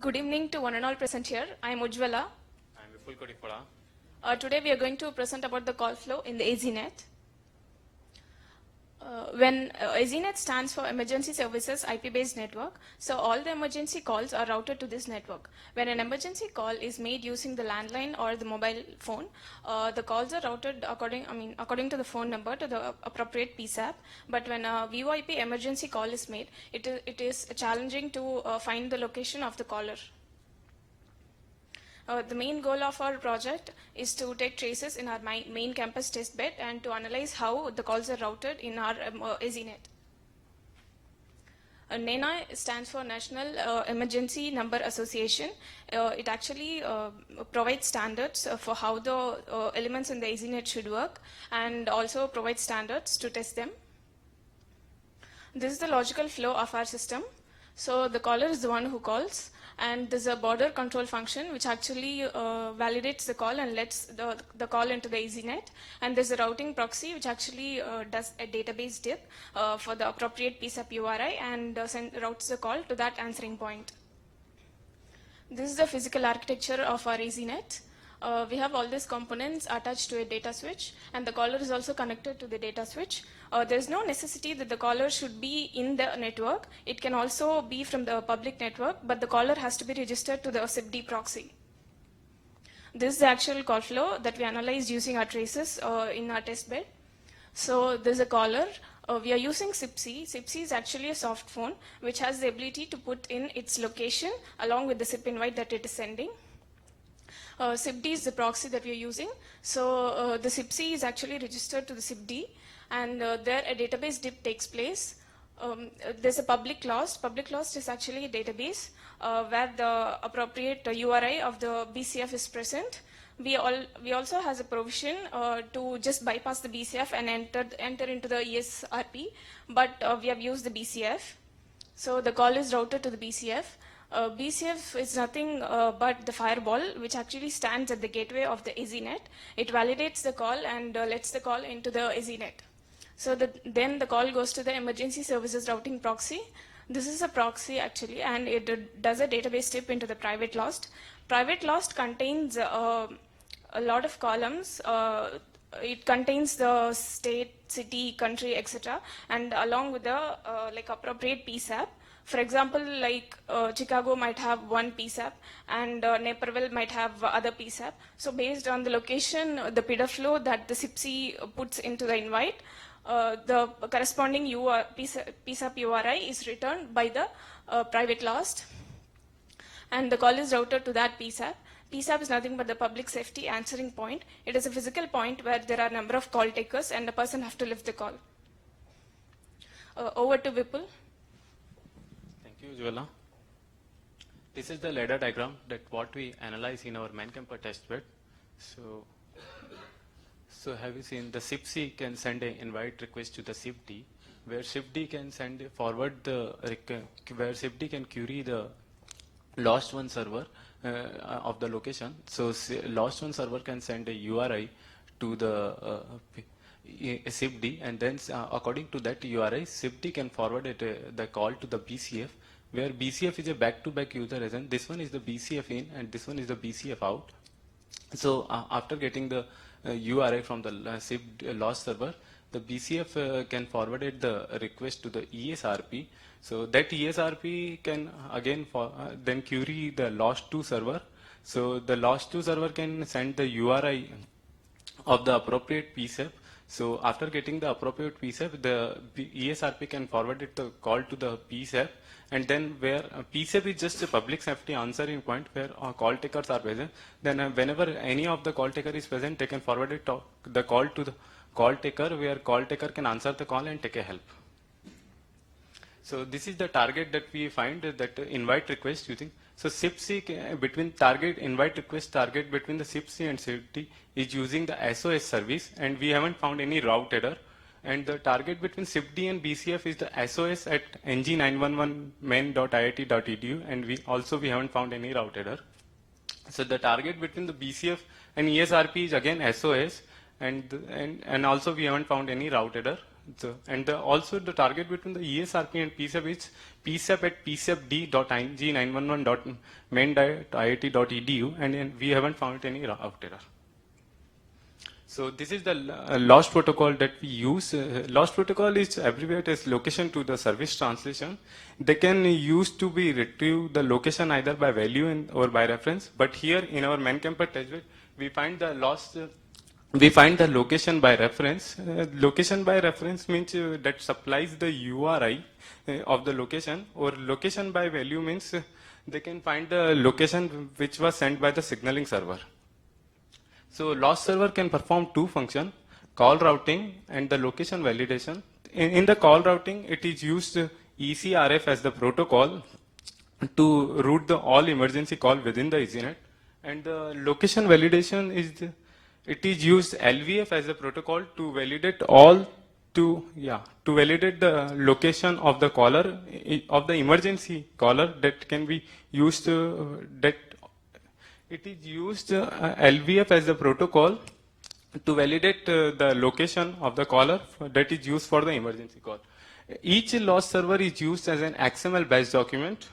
Good evening to one and all present here. I am Ujjwala. I am Vipul Kodipola. Today we are going to present about the call flow in the AZNet. When AZNet stands for Emergency Services IP-based network, so all the emergency calls are routed to this network. When an emergency call is made using the landline or the mobile phone, the calls are routed according to the phone number to the appropriate PSAP. But when a VoIP emergency call is made, it is challenging to find the location of the caller. The main goal of our project is to take traces in our main campus testbed and to analyze how the calls are routed in our AZNet. NENA stands for National Emergency Number Association. It actually provides standards for how the elements in the AZNet should work and also provides standards to test them. This is the logical flow of our system. So the caller is the one who calls, and there's a border control function which actually validates the call and lets the call into the AZNet. And there's a routing proxy which actually does a database dip for the appropriate PSAP URI and routes the call to that answering point. This is the physical architecture of our AZNet. We have all these components attached to a data switch, and the caller is also connected to the data switch. There is no necessity that the caller should be in the network. It can also be from the public network, but the caller has to be registered to the SIPD proxy. This is the actual call flow that we analyzed using our traces in our testbed. So there's a caller. We are using SIPC. SIPC is actually a soft phone which has the ability to put in its location along with the SIP invite that it is sending. SIPD is the proxy that we are using. So the SIPC is actually registered to the SIPD, and there a database dip takes place. There's a public lost. Public lost is actually a database where the appropriate URI of the BCF is present. We also has a provision to just bypass the BCF and enter into the ESRP, but we have used the BCF. So the call is routed to the BCF. BCF is nothing but the firewall which actually stands at the gateway of the AZNet. It validates the call and lets the call into the AZNet. So then the call goes to the emergency services routing proxy. This is a proxy actually, and it does a database dip into the private lost. Private lost contains a lot of columns. It contains the state, city, country, etc. and along with the appropriate PSAP. For example, Chicago might have one PSAP and Naperville might have other PSAP. So based on the location, the PIDA flow that the SIPC puts into the invite, the corresponding PSAP URI is returned by the private lost, and the call is routed to that PSAP. PSAP is nothing but the public safety answering point. It is a physical point where there are a number of call takers and the person has to lift the call. Over to Vipul. Thank you, Ujjwala. This is the ladder diagram that what we analyze in our main campus testbed. So have you seen the SIPC can send an invite request to the SIPD, where SIPD can where SIPD can query the lost one server of the location. So lost one server can send a URI to the SIPD, and then according to that URI, SIPD can forward the call to the BCF, where BCF is a back-to-back user agent. This one is the BCF in and this one is the BCF out. So after getting the URI from the SIP lost server, the BCF can forward the request to the ESRP. So that ESRP can again then query the lost 2 server. So the lost 2 server can send the URI of the appropriate PSAP. So after getting the appropriate PSAP, the ESRP can forward the call to the PSAP, and then where PSAP is just a public safety answering point where call takers are present. Then whenever any of the call taker is present, they can forward the call to the call taker, where call taker can answer the call and take a help. So this is the target that we find, that invite request using. So SIPC between invite request target between the SIPC and SIPD is using the SOS service, and we haven't found any route error. And the target between SIPD and BCF is the SOS at ng911main.iit.edu, and we haven't found any route error. So the target between the BCF and ESRP is again SOS, and also we haven't found any route error. Also the target between the ESRP and PSAP is PSAP at psapd.ing911.main.iit.edu, and we haven't found any route error. So this is the lost protocol that we use. Lost protocol is abbreviated as location to the service translation. They can use to be retrieve the location either by value or by reference. But here in our main campus testbed, we find the lost. We find the location by reference. Location by reference means that supplies the URI of the location, or location by value means they can find the location which was sent by the signaling server. So lost server can perform two functions, call routing and the location validation. In the call routing, it is used ECRF as the protocol to route the all emergency call within the EasyNet. And the location validation it is used LVF as a protocol to validate to validate the location of the caller, of the emergency caller, that can be used that it is used LVF as the protocol to validate the location of the caller that is used for the emergency call. Each lost server is used as an XML based document.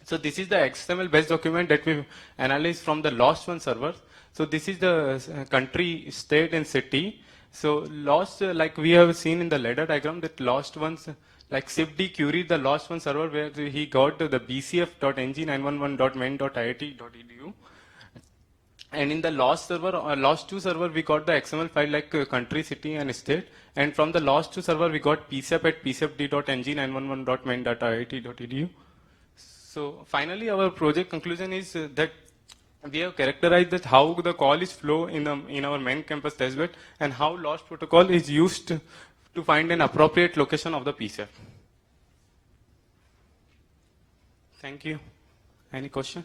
So this is the XML based document that we analyze from the lost one server. So this is the country, state and city. So lost, like we have seen in the ladder diagram, that lost ones, like SIFD queried the lost one server where he got the bcf.ng911.main.iit.edu. And in the lost server, lost two server, we got the XML file like country, city and state. And from the lost two server, we got psap at psapd.ng911.main.iit.edu. So finally, our project conclusion is that we have characterized that how the call is flow in our main campus testbed, and how lost protocol is used to find an appropriate location of the PSAP. Thank you. Any question?